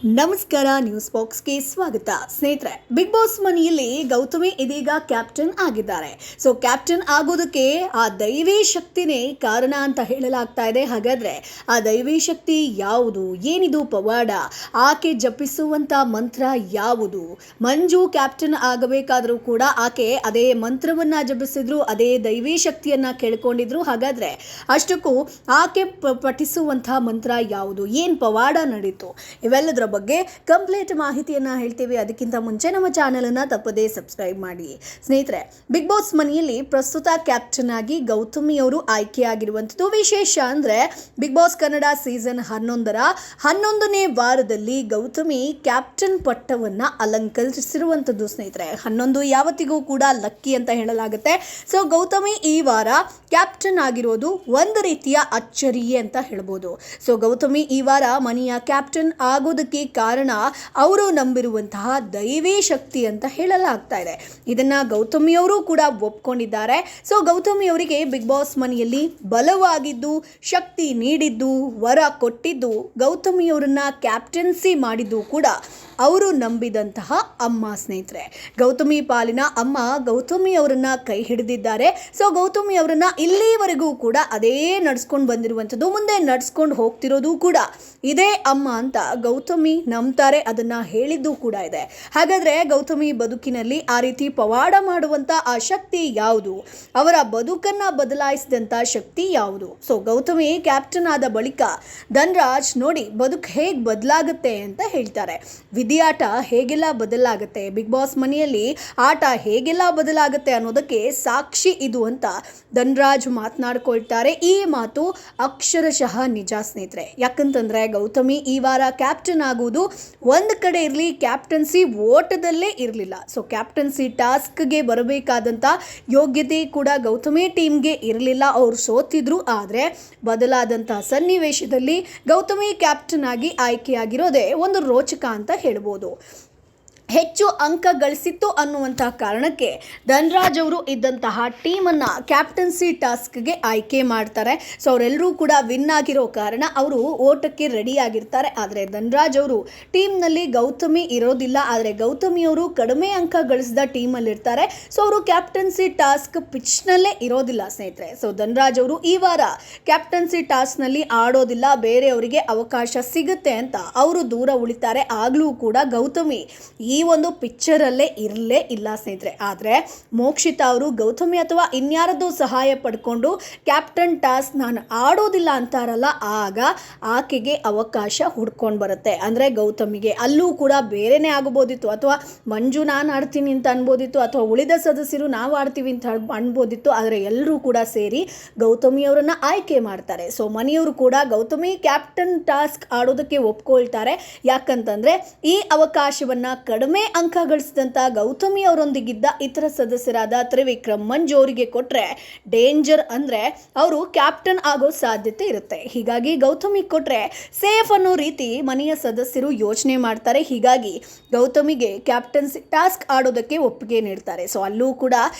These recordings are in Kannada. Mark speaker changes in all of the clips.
Speaker 1: ನಮಸ್ಕಾರ, ನ್ಯೂಸ್ ಬಾಕ್ಸ್ಗೆ ಸ್ವಾಗತ. ಸ್ನೇಹಿತರೆ, ಬಿಗ್ ಬಾಸ್ ಮನೆಯಲ್ಲಿ ಗೌತಮಿ ಇದೀಗ ಕ್ಯಾಪ್ಟನ್ ಆಗಿದ್ದಾರೆ. ಸೊ ಕ್ಯಾಪ್ಟನ್ ಆಗೋದಕ್ಕೆ ಆ ದೈವಿ ಶಕ್ತಿನೇ ಕಾರಣ ಅಂತ ಹೇಳಲಾಗ್ತಾ ಇದೆ. ಹಾಗಾದ್ರೆ ಆ ದೈವಿ ಶಕ್ತಿ ಯಾವುದು, ಏನಿದು ಪವಾಡ, ಆಕೆ ಜಪಿಸುವಂತ ಮಂತ್ರ ಯಾವುದು? ಮಂಜು ಕ್ಯಾಪ್ಟನ್ ಆಗಬೇಕಾದ್ರೂ ಕೂಡ ಆಕೆ ಅದೇ ಮಂತ್ರವನ್ನ ಜಪಿಸಿದ್ರು, ಅದೇ ದೈವಿ ಶಕ್ತಿಯನ್ನ ಕೇಳ್ಕೊಂಡಿದ್ರು. ಹಾಗಾದ್ರೆ ಅಷ್ಟಕ್ಕೂ ಆಕೆ ಪಠಿಸುವಂತಹ ಮಂತ್ರ ಯಾವುದು, ಏನ್ ಪವಾಡ ನಡೀತು, ಇವೆಲ್ಲದರ ಬಗ್ಗೆ ಕಂಪ್ಲೀಟ್ ಮಾಹಿತಿಯನ್ನ ಹೇಳ್ತೀವಿ. ಅದಕ್ಕಿಂತ ಮುಂಚೆ ನಮ್ಮ ಚಾನೆಲ್ ಅನ್ನ ತಪ್ಪದೇ ಸಬ್ಸ್ಕ್ರೈಬ್ ಮಾಡಿ. ಸ್ನೇಹಿತರೆ, ಬಿಗ್ ಬಾಸ್ ಮನೆಯಲ್ಲಿ ಪ್ರಸ್ತುತ ಕ್ಯಾಪ್ಟನ್ ಆಗಿ ಗೌತಮಿ ಅವರು ಆಯ್ಕೆಯಾಗಿರುವಂಥದ್ದು. ವಿಶೇಷ ಅಂದ್ರೆ ಬಿಗ್ ಬಾಸ್ ಕನ್ನಡ ಸೀಸನ್ 11ರ 11ನೇ ವಾರದಲ್ಲಿ ಗೌತಮಿ ಕ್ಯಾಪ್ಟನ್ ಪಟ್ಟವನ್ನ ಅಲಂಕರಿಸಿರುವಂಥದ್ದು. ಸ್ನೇಹಿತರೆ, 11 ಯಾವತ್ತಿಗೂ ಕೂಡ ಲಕ್ಕಿ ಅಂತ ಹೇಳಲಾಗುತ್ತೆ. ಸೊ ಗೌತಮಿ ಈ ವಾರ ಕ್ಯಾಪ್ಟನ್ ಆಗಿರೋದು ಒಂದು ರೀತಿಯ ಅಚ್ಚರಿಯೇ ಅಂತ ಹೇಳ್ಬೋದು. ಸೊ ಗೌತಮಿ ಈ ವಾರ ಮನೆಯ ಕ್ಯಾಪ್ಟನ್ ಆಗೋದಕ್ಕೆ ಕಾರಣ ಅವರು ನಂಬಿರುವಂತಹ ದೈವಿ ಶಕ್ತಿ ಅಂತ ಹೇಳಲಾಗ್ತಾ ಇದೆ. ಇದನ್ನ ಗೌತಮಿಯವರು ಕೂಡ ಒಪ್ಕೊಂಡಿದ್ದಾರೆ. ಸೊ ಗೌತಮಿಯವರಿಗೆ ಬಿಗ್ ಬಾಸ್ ಮನೆಯಲ್ಲಿ ಬಲವಾಗಿದ್ದು, ಶಕ್ತಿ ನೀಡಿದ್ದು, ವರ ಕೊಟ್ಟಿದ್ದು, ಗೌತಮಿಯವರನ್ನ ಕ್ಯಾಪ್ಟನ್ಸಿ ಮಾಡಿದ್ದು ಕೂಡ ಅವರು ನಂಬಿದಂತಹ ಅಮ್ಮ. ಸ್ನೇಹಿತರೆ, ಗೌತಮಿ ಪಾಲಿನ ಅಮ್ಮ ಗೌತಮಿ ಅವರನ್ನ ಕೈ ಹಿಡಿದಿದ್ದಾರೆ. ಸೊ ಗೌತಮಿ ಅವರನ್ನ ಇಲ್ಲಿವರೆಗೂ ಕೂಡ ಅದೇ ನಡ್ಸ್ಕೊಂಡು ಬಂದಿರುವಂಥದ್ದು, ಮುಂದೆ ನಡ್ಸ್ಕೊಂಡು ಹೋಗ್ತಿರೋದು ಕೂಡ ಇದೇ ಅಮ್ಮ ಅಂತ ಗೌತಮಿ ನಂಬ್ತಾರೆ. ಅದನ್ನ ಹೇಳಿದ್ದು ಕೂಡ ಇದೆ. ಹಾಗಾದ್ರೆ ಗೌತಮಿ ಬದುಕಿನಲ್ಲಿ ಆ ರೀತಿ ಪವಾಡ ಮಾಡುವಂತ ಆ ಶಕ್ತಿ ಯಾವುದು, ಅವರ ಬದುಕನ್ನ ಬದಲಾಯಿಸಿದಂತ ಶಕ್ತಿ ಯಾವುದು? ಸೊ ಗೌತಮಿ ಕ್ಯಾಪ್ಟನ್ ಆದ ಬಳಿಕ ಧನ್ರಾಜ್ ನೋಡಿ ಬದುಕು ಹೇಗೆ ಬದಲಾಗುತ್ತೆ ಅಂತ ಹೇಳ್ತಾರೆ. ವಿಧಿಯಾಟ ಹೇಗೆಲ್ಲ ಬದಲಾಗುತ್ತೆ, ಬಿಗ್ ಬಾಸ್ ಮನೆಯಲ್ಲಿ ಆಟ ಹೇಗೆಲ್ಲ ಬದಲಾಗುತ್ತೆ ಅನ್ನೋದಕ್ಕೆ ಸಾಕ್ಷಿ ಇದು ಅಂತ ಧನ್ರಾಜ್ ಮಾತನಾಡ್ಕೊಳ್ತಾರೆ. ಈ ಮಾತು ಅಕ್ಷರಶಃ ನಿಜ ಸ್ನೇಹಿತರೆ. ಯಾಕಂತಂದ್ರೆ ಗೌತಮಿ ಈ ವಾರ ಕ್ಯಾಪ್ಟನ್ ಆಗುವುದು ಒಂದು ಕಡೆ ಇರಲಿ, ಕ್ಯಾಪ್ಟನ್ಸಿ ಓಟದಲ್ಲೇ ಇರಲಿಲ್ಲ. ಸೊ ಕ್ಯಾಪ್ಟನ್ಸಿ ಟಾಸ್ಕ್ಗೆ ಬರಬೇಕಾದಂಥ ಯೋಗ್ಯತೆ ಕೂಡ ಗೌತಮಿ ಟೀಮ್ಗೆ ಇರಲಿಲ್ಲ. ಅವರು ಸೋತಿದ್ರು. ಆದರೆ ಬದಲಾದಂಥ ಸನ್ನಿವೇಶದಲ್ಲಿ ಗೌತಮಿ ಕ್ಯಾಪ್ಟನ್ ಆಗಿ ಆಯ್ಕೆಯಾಗಿರೋದೇ ಒಂದು ರೋಚಕ ಅಂತ ಹೇಳ್ಬೋದು. ಹೆಚ್ಚು ಅಂಕ ಗಳಿಸಿತ್ತು ಅನ್ನುವಂತಹ ಕಾರಣಕ್ಕೆ ಧನ್ರಾಜ್ ಅವರು ಇದ್ದಂತಹ ಟೀಮನ್ನು ಕ್ಯಾಪ್ಟನ್ಸಿ ಟಾಸ್ಕ್ಗೆ ಆಯ್ಕೆ ಮಾಡ್ತಾರೆ. ಸೊ ಅವರೆಲ್ಲರೂ ಕೂಡ ವಿನ್ ಆಗಿರೋ ಕಾರಣ ಅವರು ಓಟಕ್ಕೆ ರೆಡಿ ಆಗಿರ್ತಾರೆ. ಆದರೆ ಧನ್ರಾಜ್ ಅವರು ಟೀಮ್ನಲ್ಲಿ ಗೌತಮಿ ಇರೋದಿಲ್ಲ. ಆದರೆ ಗೌತಮಿಯವರು ಕಡಿಮೆ ಅಂಕ ಗಳಿಸಿದ ಟೀಮಲ್ಲಿರ್ತಾರೆ. ಸೊ ಅವರು ಕ್ಯಾಪ್ಟನ್ಸಿ ಟಾಸ್ಕ್ ಪಿಚ್ನಲ್ಲೇ ಇರೋದಿಲ್ಲ ಸ್ನೇಹಿತರೆ. ಸೊ ಧನ್ರಾಜ್ ಅವರು ಈ ವಾರ ಕ್ಯಾಪ್ಟನ್ಸಿ ಟಾಸ್ಕ್ನಲ್ಲಿ ಆಡೋದಿಲ್ಲ, ಬೇರೆಯವರಿಗೆ ಅವಕಾಶ ಸಿಗುತ್ತೆ ಅಂತ ಅವರು ದೂರ ಉಳಿತಾರೆ. ಆಗಲೂ ಕೂಡ ಗೌತಮಿ ಈ ಒಂದು ಪಿಕ್ಚರಲ್ಲೇ ಇರಲೇ ಇಲ್ಲ ಸ್ನೇಹಿತರೆ. ಆದರೆ ಮೋಕ್ಷಿತಾ ಅವರು ಗೌತಮಿ ಅಥವಾ ಇನ್ಯಾರದ್ದು ಸಹಾಯ ಪಡ್ಕೊಂಡು ಕ್ಯಾಪ್ಟನ್ ಟಾಸ್ಕ್ ನಾನು ಆಡೋದಿಲ್ಲ ಅಂತಾರಲ್ಲ, ಆಗ ಆಕೆಗೆ ಅವಕಾಶ ಹುಡ್ಕೊಂಡು ಬರುತ್ತೆ. ಅಂದರೆ ಗೌತಮಿಗೆ ಅಲ್ಲೂ ಕೂಡ ಬೇರೆನೇ ಆಗಬೋದಿತ್ತು, ಅಥವಾ ಮಂಜು ನಾನು ಆಡ್ತೀನಿ ಅಂತ ಅನ್ಬೋದಿತ್ತು, ಅಥವಾ ಉಳಿದ ಸದಸ್ಯರು ನಾವು ಆಡ್ತೀವಿ ಅಂತ ಅನ್ಬೋದಿತ್ತು. ಆದರೆ ಎಲ್ಲರೂ ಕೂಡ ಸೇರಿ ಗೌತಮಿಯವರನ್ನ ಆಯ್ಕೆ ಮಾಡ್ತಾರೆ. ಸೊ ಮನೆಯವರು ಕೂಡ ಗೌತಮಿ ಕ್ಯಾಪ್ಟನ್ ಟಾಸ್ಕ್ ಆಡೋದಕ್ಕೆ ಒಪ್ಕೊಳ್ತಾರೆ. ಯಾಕಂತಂದ್ರೆ ಈ ಅವಕಾಶವನ್ನ ಕಡಿಮೆ ಅಂಕ ಗಳಿಸಿದಂತ ಗೌತಮಿ ಅವರೊಂದಿಗಿದ್ದ ಇತರ ಸದಸ್ಯರಾದ ತ್ರಿವಿಕ್ರಮ್, ಮಂಜು ಅವರಿಗೆ ಕೊಟ್ರೆ ಡೇಂಜರ್, ಅಂದ್ರೆ ಅವರು ಕ್ಯಾಪ್ಟನ್ ಆಗೋ ಸಾಧ್ಯತೆ ಇರುತ್ತೆ. ಹೀಗಾಗಿ ಗೌತಮಿ ಕೊಟ್ರೆ ಸೇಫ್ ಅನ್ನೋ ರೀತಿ ಮನೆಯ ಸದಸ್ಯರು ಯೋಚನೆ ಮಾಡ್ತಾರೆ. ಹೀಗಾಗಿ ಗೌತಮಿಗೆ ಕ್ಯಾಪ್ಟನ್ಸಿ ಟಾಸ್ಕ್ ಆಡೋದಕ್ಕೆ ಒಪ್ಪಿಗೆ ನೀಡ್ತಾರೆ. ಸೊ ಅಲ್ಲೂ ಕೂಡ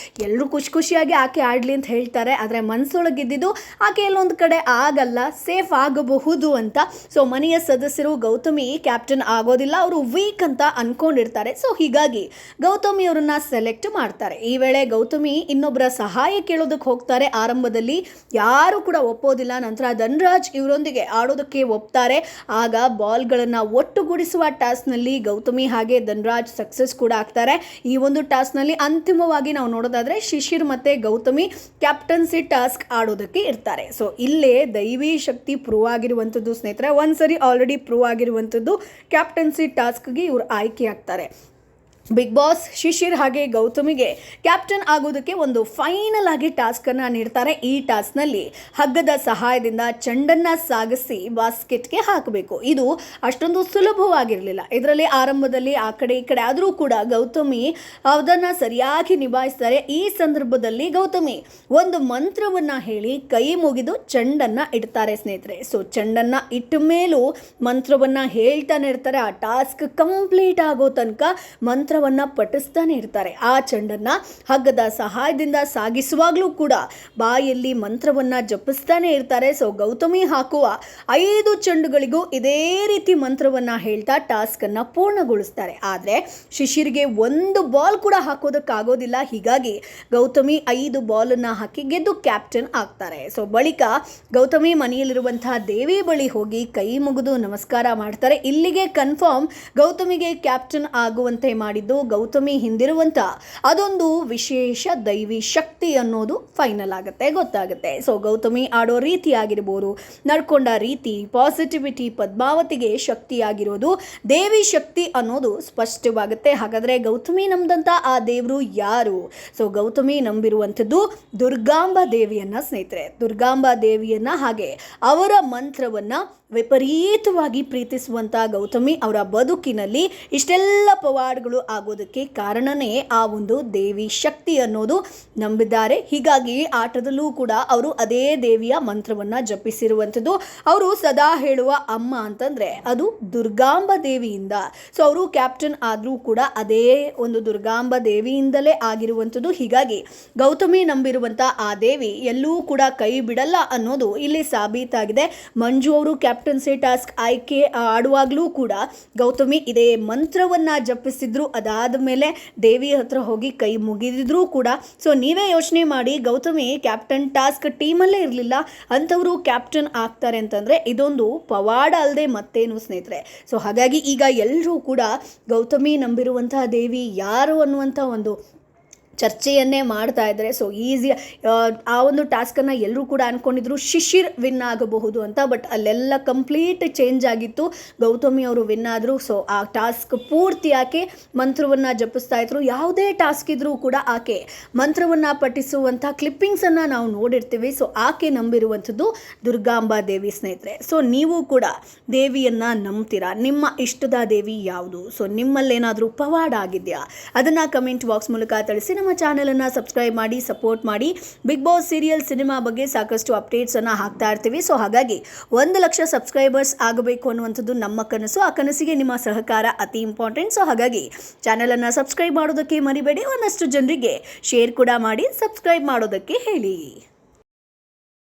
Speaker 1: ಎಲ್ಲರೂ ಖುಷಿಯಾಗಿ ಆಕೆ ಆಡ್ಲಿ ಅಂತ ಹೇಳ್ತಾರೆ. ಆದರೆ ಮನಸ್ಸೊಳಗಿದ್ದು ಆಕೆ ಎಲ್ಲೊಂದು ಕಡೆ ಆಗಲ್ಲ, ಸೇಫ್ ಆಗಬಹುದು ಅಂತ. ಸೊ ಮನೆಯ ಸದಸ್ಯರು ಗೌತಮಿ ಕ್ಯಾಪ್ಟನ್ ಆಗೋದಿಲ್ಲ, ಅವರು ವೀಕ್ ಅಂತ ಅನ್ಕೊಂಡಿರ್ತಾರೆ. ಸೊ ಹೀಗಾಗಿ ಗೌತಮಿ ಅವರನ್ನ ಸೆಲೆಕ್ಟ್ ಮಾಡ್ತಾರೆ. ಈ ವೇಳೆ ಗೌತಮಿ ಇನ್ನೊಬ್ಬರ ಸಹಾಯ ಕೇಳೋದಕ್ಕೆ ಹೋಗ್ತಾರೆ. ಆರಂಭದಲ್ಲಿ ಯಾರು ಕೂಡ ಒಪ್ಪೋದಿಲ್ಲ. ನಂತರ ಧನ್ರಾಜ್ ಇವರೊಂದಿಗೆ ಆಡೋದಕ್ಕೆ ಒಪ್ತಾರೆ. ಆಗ ಬಾಲ್ಗಳನ್ನ ಒಟ್ಟುಗೂಡಿಸುವ ಟಾಸ್ಕ್ನಲ್ಲಿ ಗೌತಮಿ ಹಾಗೆ ಧನ್ರಾಜ್ ಸಕ್ಸಸ್ ಕೂಡ ಆಗ್ತಾರೆ. ಈ ಒಂದು ಟಾಸ್ಕ್ನಲ್ಲಿ ಅಂತಿಮವಾಗಿ ನಾವು ನೋಡೋದಾದ್ರೆ ಶಿಶಿರ್ ಮತ್ತೆ ಗೌತಮಿ ಕ್ಯಾಪ್ಟನ್ಸಿ ಟಾಸ್ಕ್ ಆಡೋದಕ್ಕೆ ಇರ್ತಾರೆ. ಸೊ ಇಲ್ಲೇ ದೈವಿ ಶಕ್ತಿ ಪ್ರೂವ್ ಆಗಿರುವಂಥದ್ದು ಸ್ನೇಹಿತರೆ. ಒಂದ್ಸರಿ ಆಲ್ರೆಡಿ ಪ್ರೂವ್ ಆಗಿರುವಂಥದ್ದು. ಕ್ಯಾಪ್ಟನ್ಸಿ ಟಾಸ್ಕ್ಗೆ ಇವರು ಆಯ್ಕೆ ಆಗ್ತಾರೆ. ಬಿಗ್ ಬಾಸ್ ಶಿಶಿರ್ ಹಾಗೆ ಗೌತಮಿಗೆ ಕ್ಯಾಪ್ಟನ್ ಆಗೋದಕ್ಕೆ ಒಂದು ಫೈನಲ್ ಆಗಿ ಟಾಸ್ಕನ್ನು ನೀಡ್ತಾರೆ. ಈ ಟಾಸ್ಕ್ನಲ್ಲಿ ಹಗ್ಗದ ಸಹಾಯದಿಂದ ಚೆಂಡನ್ನು ಸಾಗಿಸಿ ಬಾಸ್ಕೆಟ್ಗೆ ಹಾಕಬೇಕು. ಇದು ಅಷ್ಟೊಂದು ಸುಲಭವಾಗಿರಲಿಲ್ಲ. ಇದರಲ್ಲಿ ಆರಂಭದಲ್ಲಿ ಆ ಕಡೆ ಈ ಕಡೆ ಆದರೂ ಕೂಡ ಗೌತಮಿ ಅದನ್ನು ಸರಿಯಾಗಿ ನಿಭಾಯಿಸ್ತಾರೆ. ಈ ಸಂದರ್ಭದಲ್ಲಿ ಗೌತಮಿ ಒಂದು ಮಂತ್ರವನ್ನು ಹೇಳಿ ಕೈ ಮುಗಿದು ಚೆಂಡನ್ನು ಇಡ್ತಾರೆ ಸ್ನೇಹಿತರೆ. ಸೊ ಚೆಂಡನ್ನು ಇಟ್ಟ ಮೇಲೂ ಮಂತ್ರವನ್ನು ಹೇಳ್ತಾನೆ ಇರ್ತಾರೆ. ಆ ಟಾಸ್ಕ್ ಕಂಪ್ಲೀಟ್ ಆಗೋ ತನಕ ಮಂತ್ರ ಮಂತ್ರವನ್ನ ಪಠಿಸ್ತಾನೆ ಇರ್ತಾರೆ. ಆ ಚೆಂಡನ್ನ ಹಗ್ಗದ ಸಹಾಯದಿಂದ ಸಾಗಿಸುವಾಗಲೂ ಕೂಡ ಬಾಯಲ್ಲಿ ಮಂತ್ರವನ್ನ ಜಪಿಸ್ತಾನೆ ಇರ್ತಾರೆ. ಸೊ ಗೌತಮಿ ಹಾಕುವ 5 ಚೆಂಡುಗಳಿಗೂ ಇದೇ ರೀತಿ ಮಂತ್ರವನ್ನ ಹೇಳ್ತಾ ಟಾಸ್ಕ್ ಅನ್ನ ಪೂರ್ಣಗೊಳಿಸ್ತಾರೆ. ಆದರೆ ಶಿಶಿರ್ಗೆ 1 ಬಾಲ್ ಕೂಡ ಹಾಕೋದಕ್ಕಾಗೋದಿಲ್ಲ. ಹೀಗಾಗಿ ಗೌತಮಿ 5 ಬಾಲನ್ನು ಹಾಕಿ ಗೆದ್ದು ಕ್ಯಾಪ್ಟನ್ ಆಗ್ತಾರೆ. ಸೊ ಬಳಿಕ ಗೌತಮಿ ಮನೆಯಲ್ಲಿರುವಂತಹ ದೇವಿ ಬಳಿ ಹೋಗಿ ಕೈ ಮುಗಿದು ನಮಸ್ಕಾರ ಮಾಡ್ತಾರೆ. ಇಲ್ಲಿಗೆ ಕನ್ಫರ್ಮ್ ಗೌತಮಿಗೆ ಕ್ಯಾಪ್ಟನ್ ಆಗುವಂತೆ ಮಾಡಿದ್ದು ಗೌತಮಿ ಹಿಂದಿರುವಂತ ಅದೊಂದು ವಿಶೇಷ ದೈವಿ ಶಕ್ತಿ ಅನ್ನೋದು ಫೈನಲ್ ಆಗುತ್ತೆ, ಗೊತ್ತಾಗುತ್ತೆ. ಸೊ ಗೌತಮಿ ಆಡೋ ರೀತಿ ಆಗಿರ್ಬೋದು, ನಡ್ಕೊಂಡ ರೀತಿ, ಪಾಸಿಟಿವಿಟಿ, ಪದ್ಮಾವತಿಗೆ ಶಕ್ತಿಯಾಗಿರೋದು ದೇವಿ ಶಕ್ತಿ ಅನ್ನೋದು ಸ್ಪಷ್ಟವಾಗುತ್ತೆ. ಹಾಗಾದರೆ ಗೌತಮಿ ನಂಬಿದಂಥ ಆ ದೇವರು ಯಾರು? ಸೊ ಗೌತಮಿ ನಂಬಿರುವಂಥದ್ದು ದುರ್ಗಾಂಬ ದೇವಿಯನ್ನ ಸ್ನೇಹಿತರೆ. ದುರ್ಗಾಂಬ ದೇವಿಯನ್ನ ಹಾಗೆ ಅವರ ಮಂತ್ರವನ್ನ ವಿಪರೀತವಾಗಿ ಪ್ರೀತಿಸುವಂಥ ಗೌತಮಿ ಅವರ ಬದುಕಿನಲ್ಲಿ ಇಷ್ಟೆಲ್ಲ ಪವಾಡಗಳು ಆಗೋದಕ್ಕೆ ಕಾರಣನೇ ಆ ಒಂದು ದೇವಿ ಶಕ್ತಿ ಅನ್ನೋದು ನಂಬಿದ್ದಾರೆ. ಹೀಗಾಗಿ ಆಟದಲ್ಲೂ ಕೂಡ ಅವರು ಅದೇ ದೇವಿಯ ಮಂತ್ರವನ್ನು ಜಪಿಸಿರುವಂಥದ್ದು. ಅವರು ಸದಾ ಹೇಳುವ ಅಮ್ಮ ಅಂತಂದರೆ ಅದು ದುರ್ಗಾಂಬ ದೇವಿಯಿಂದ. ಸೊ ಅವರು ಕ್ಯಾಪ್ಟನ್ ಆದರೂ ಕೂಡ ಅದೇ ಒಂದು ದುರ್ಗಾಂಬ ದೇವಿಯಿಂದಲೇ ಆಗಿರುವಂಥದ್ದು. ಹೀಗಾಗಿ ಗೌತಮಿ ನಂಬಿರುವಂಥ ಆ ದೇವಿ ಎಲ್ಲೂ ಕೂಡ ಕೈ ಬಿಡಲ್ಲ ಅನ್ನೋದು ಇಲ್ಲಿ ಸಾಬೀತಾಗಿದೆ. ಮಂಜು ಅವರು ಕ್ಯಾಪ್ಟನ್ಸಿ ಟಾಸ್ಕ್ ಆಯ್ಕೆ ಆಡುವಾಗಲೂ ಕೂಡ ಗೌತಮಿ ಇದೇ ಮಂತ್ರವನ್ನ ಜಪಿಸಿದ್ರು. ಅದಾದ ಮೇಲೆ ದೇವಿ ಹತ್ರ ಹೋಗಿ ಕೈ ಮುಗಿದಿದ್ರು ಕೂಡ. ಸೊ ನೀವೇ ಯೋಚನೆ ಮಾಡಿ, ಗೌತಮಿ ಕ್ಯಾಪ್ಟನ್ ಟಾಸ್ಕ್ ಟೀಮಲ್ಲೇ ಇರಲಿಲ್ಲ, ಅಂಥವರು ಕ್ಯಾಪ್ಟನ್ ಆಗ್ತಾರೆ ಅಂತಂದರೆ ಇದೊಂದು ಪವಾಡ ಅಲ್ಲದೆ ಮತ್ತೇನು ಸ್ನೇಹಿತರೆ. ಸೊ ಹಾಗಾಗಿ ಈಗ ಎಲ್ಲರೂ ಕೂಡ ಗೌತಮಿ ನಂಬಿರುವಂತಹ ದೇವಿ ಯಾರು ಅನ್ನುವಂಥ ಒಂದು ಚರ್ಚೆಯನ್ನೇ ಮಾಡ್ತಾ ಇದ್ದಾರೆ. ಸೊ ಈಸಿ ಆ ಒಂದು ಟಾಸ್ಕನ್ನು ಎಲ್ಲರೂ ಕೂಡ ಅಂದ್ಕೊಂಡಿದ್ರು ಶಿಶಿರ್ ವಿನ್ ಆಗಬಹುದು ಅಂತ. ಬಟ್ ಅಲ್ಲೆಲ್ಲ ಕಂಪ್ಲೀಟ್ ಚೇಂಜ್ ಆಗಿತ್ತು. ಗೌತಮಿ ಅವರು ವಿನ್ ಆದರು. ಸೊ ಆ ಟಾಸ್ಕ್ ಪೂರ್ತಿ ಆಕೆ ಮಂತ್ರವನ್ನು ಜಪಿಸ್ತಾ ಇದ್ರು. ಯಾವುದೇ ಟಾಸ್ಕ್ ಇದ್ರೂ ಕೂಡ ಆಕೆ ಮಂತ್ರವನ್ನು ಪಠಿಸುವಂಥ ಕ್ಲಿಪ್ಪಿಂಗ್ಸನ್ನು ನಾವು ನೋಡಿರ್ತೀವಿ. ಸೊ ಆಕೆ ನಂಬಿರುವಂಥದ್ದು ದುರ್ಗಾಂಬಾ ದೇವಿ ಸ್ನೇಹಿತರೆ. ಸೊ ನೀವು ಕೂಡ ದೇವಿಯನ್ನು ನಂಬ್ತೀರಾ? ನಿಮ್ಮ ಇಷ್ಟದ ದೇವಿ ಯಾವುದು? ಸೊ ನಿಮ್ಮಲ್ಲೇನಾದರೂ ಪವಾಡ ಆಗಿದೆಯಾ? ಅದನ್ನು ಕಮೆಂಟ್ ಬಾಕ್ಸ್ ಮೂಲಕ ತಿಳಿಸಿ. ನಮ್ಮ ಚಾನೆಲನ್ನು ಸಬ್ಸ್ಕ್ರೈಬ್ ಮಾಡಿ, ಸಪೋರ್ಟ್ ಮಾಡಿ. ಬಿಗ್ ಬಾಸ್ ಸೀರಿಯಲ್ ಸಿನಿಮಾ ಬಗ್ಗೆ ಸಾಕಷ್ಟು ಅಪ್ಡೇಟ್ಸನ್ನು ಹಾಕ್ತಾ ಇರ್ತೀವಿ. ಸೊ ಹಾಗಾಗಿ 1 ಲಕ್ಷ ಸಬ್ಸ್ಕ್ರೈಬರ್ಸ್ ಆಗಬೇಕು ಅನ್ನುವಂಥದ್ದು ನಮ್ಮ ಕನಸು. ಆ ಕನಸಿಗೆ ನಿಮ್ಮ ಸಹಕಾರ ಅತಿ ಇಂಪಾರ್ಟೆಂಟ್. ಸೊ ಹಾಗಾಗಿ ಚಾನೆಲನ್ನು ಸಬ್ಸ್ಕ್ರೈಬ್ ಮಾಡೋದಕ್ಕೆ ಮರಿಬೇಡಿ. ಒಂದಷ್ಟು ಜನರಿಗೆ ಶೇರ್ ಕೂಡ ಮಾಡಿ, ಸಬ್ಸ್ಕ್ರೈಬ್ ಮಾಡೋದಕ್ಕೆ ಹೇಳಿ.